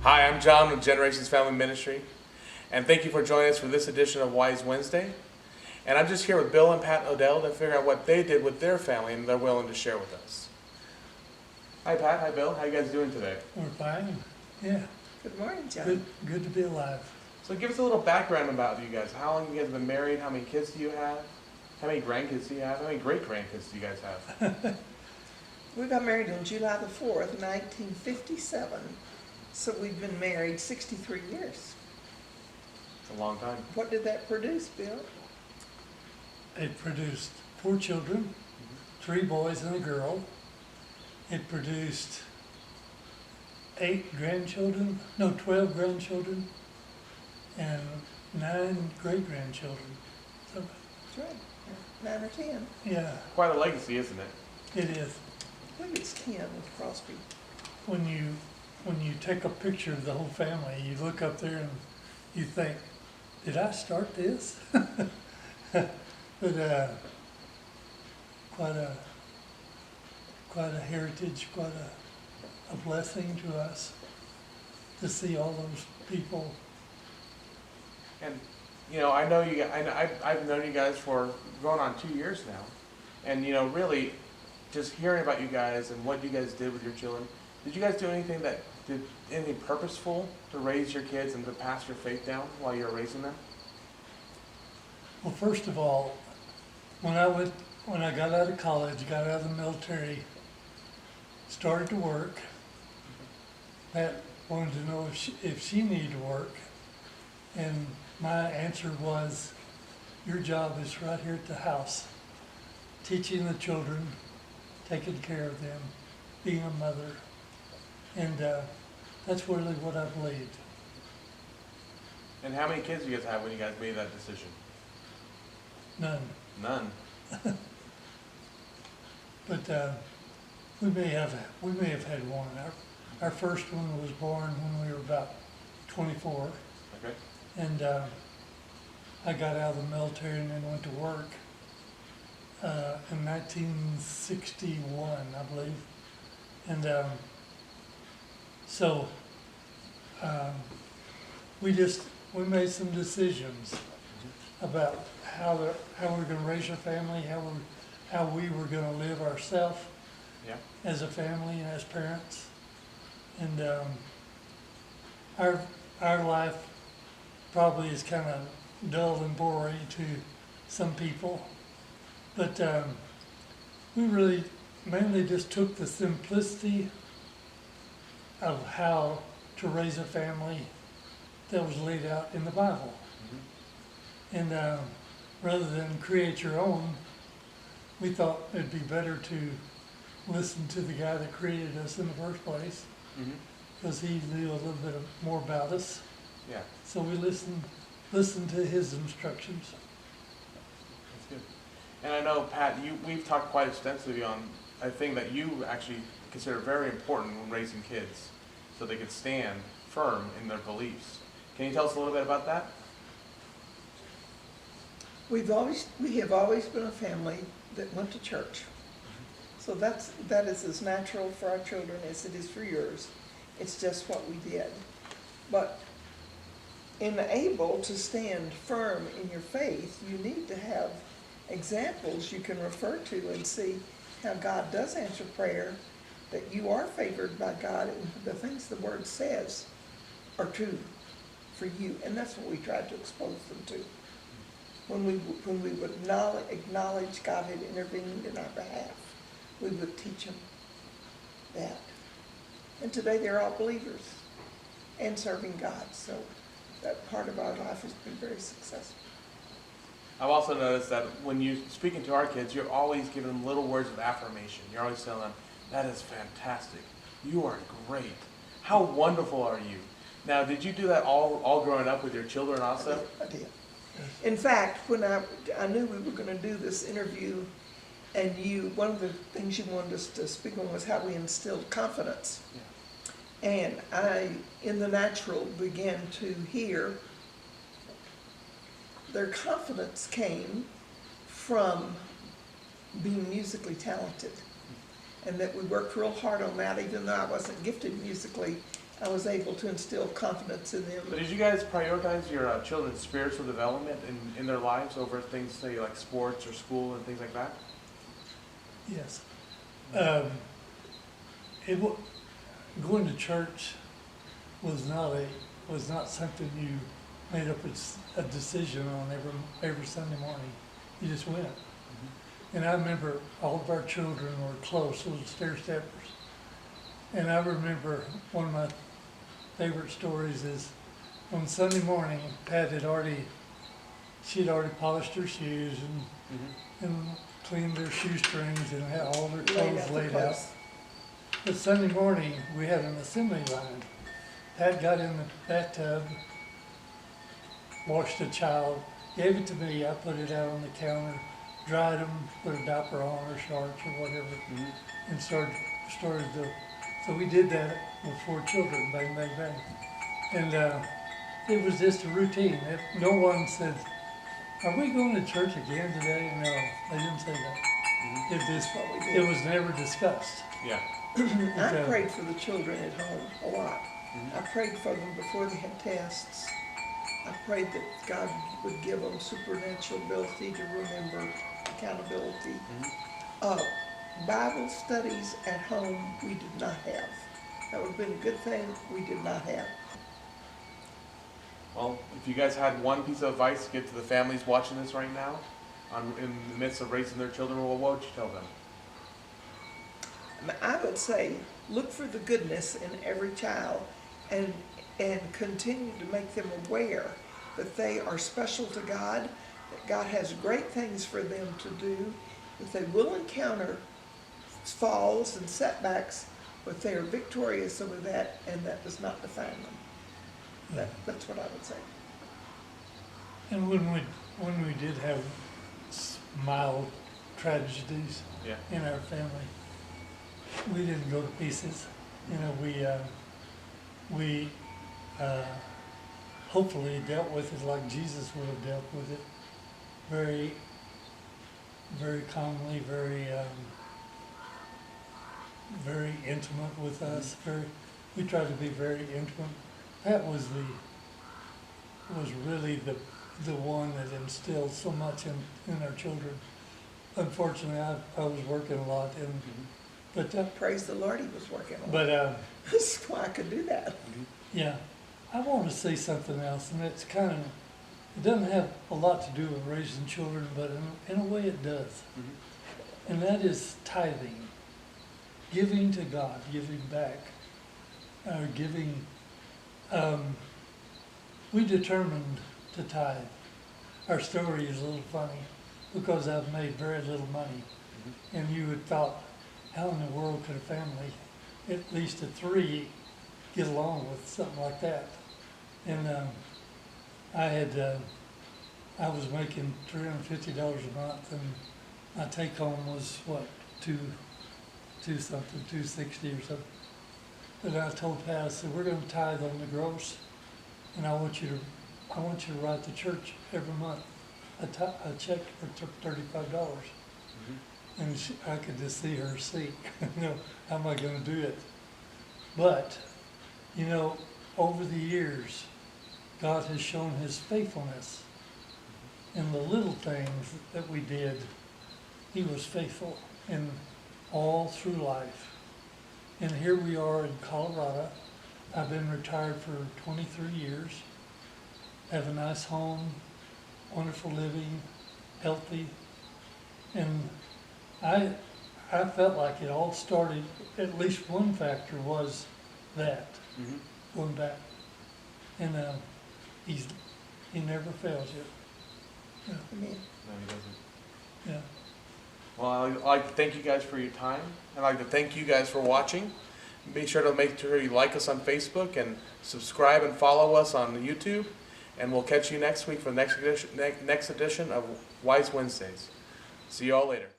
Hi, I'm John with Generations Family Ministry, and thank you for joining us for this edition of Wise Wednesday. And I'm just here with Bill and Pat Odell to figure out what they did with their family and they're willing to share with us. Hi Pat, hi Bill, how you guys doing today? We're fine. Yeah. Good morning, John. Good to be alive. So give us a little background about you guys. How long you guys been married? How many kids do you have? How many grandkids do you have? How many great-grandkids do you guys have? We got married on July the 4th, 1957. So we've been married 63 years. It's a long time. What did that produce, Bill? It produced 4 children, 3 boys and a girl. It produced 12 grandchildren, and 9 great-grandchildren. So, That's right. 9 or 10. yeah, Quite a legacy, isn't it? it is. I think it's 10 with Crosby. When you take a picture of the whole family, you look up there and you think, did I start this? But quite a heritage, quite a blessing to us to see all those people. And you know, I know you. I've known you guys for going on 2 years now, and you know, really, just hearing about you guys and what you guys did with your children. Did you guys do anything purposeful to raise your kids and to pass your faith down while you were raising them? Well, first of all, when I got out of college, got out of the military, started to work, Pat wanted to know if she needed to work, and my answer was, your job is right here at the house, teaching the children, taking care of them, being a mother, and that's really what I believed. And how many kids do you guys have when you guys made that decision? None. None. But we may have had one. Our first one was born when we were about 24, Okay. and I got out of the military and then went to work in 1961, I believe, and so we made some decisions about how we were going to raise our family, how we were going to live ourselves as a family and as parents. And our life probably is kind of dull and boring to some people, but we really mainly just took the simplicity of how to raise a family that was laid out in the Bible. And rather than create your own, we thought it'd be better to listen to the guy that created us in the first place, because he knew a little bit more about us. Yeah. So we listened to his instructions. That's good. And I know, Pat, we've talked quite extensively on a thing that you actually consider very important when raising kids, so they could stand firm in their beliefs. Can you tell us a little bit about that? We have always been a family that went to church. So that is as natural for our children as it is for yours. It's just what we did. But able to stand firm in your faith, you need to have examples you can refer to and see how God does answer prayer, that you are favored by God, and the things the Word says are true for you. And that's what we tried to expose them to. When we would acknowledge God had intervened in our behalf, we would teach them that. And today they're all believers and serving God. So that part of our life has been very successful. I've also noticed that when you're speaking to our kids, you're always giving them little words of affirmation. You're always telling them, that is fantastic. You are great. How wonderful are you? Now, did you do that all growing up with your children also? I did. In fact, when I knew we were going to do this interview, and one of the things you wanted us to speak on was how we instilled confidence. Yeah. And I, in the natural, began to hear their confidence came from being musically talented. And that we worked real hard on that, even though I wasn't gifted musically I was able to instill confidence in them. But did you guys prioritize your children's spiritual development in their lives over things, say, like sports or school and things like that? Yes. It wa Going to church was not something you made up a decision on every Sunday morning. You just went. And I remember all of our children were close, little stair steppers. And I remember one of my favorite stories is on Sunday morning, Pat had already polished her shoes and cleaned their shoestrings and had all their clothes laid out. But Sunday morning, we had an assembly line. Pat got in the bathtub, washed a child, gave it to me. I put it out on the counter, dried them, put a diaper on or shorts or whatever, and started the. So we did that with 4 children, bang, bang, bang. And it was just a routine. No one said, "Are we going to church again today?" No, they didn't say that. It was never discussed. Yeah. I prayed for the children at home a lot. I prayed for them before they had tests. I prayed that God would give them supernatural ability to remember, accountability. Bible studies at home we did not have. That would have been a good thing. We did not have. Well, if you guys had one piece of advice to give to the families watching this right now, in the midst of raising their children, what would you tell them? I would say, look for the goodness in every child and continue to make them aware that they are special to God, that God has great things for them to do, that they will encounter falls and setbacks, but they are victorious over that, and that does not define them. That's what I would say. And when we did have mild tragedies in our family, we didn't go to pieces. You know, we hopefully dealt with it like Jesus would have dealt with it, very, very calmly, very intimate with us. We tried to be very intimate. That was really the one that instilled so much in our children. Unfortunately, I was working a lot, but Praise the Lord, he was working on it. but That's why I could do that. yeah, I want to say something else, and it's it doesn't have a lot to do with raising children, but in a way it does. And that is tithing, giving to God, giving back, or giving. We determined to tithe. Our story is a little funny because I've made very little money, and you would thought, how in the world could a family, at least of 3, get along with something like that? And I was making $350 a month, and my take home was what, $260 or something. But I told Pat, I said, we're going to tithe on the gross, and I want you to write the church every month a check for $35. And I could just see her seek, how am I going to do it? But, over the years, God has shown his faithfulness. In the little things that we did, he was faithful in all through life. And here we are in Colorado. I've been retired for 23 years. Have a nice home, wonderful living, healthy. And I felt like it all started, at least one factor was that, going back. And he never fails you. Yeah. Amen. No, he doesn't. Yeah. Well, I'd like to thank you guys for your time. I'd like to thank you guys for watching. Be sure to make sure you like us on Facebook and subscribe and follow us on YouTube. And we'll catch you next week for the next edition of Wise Wednesdays. See you all later.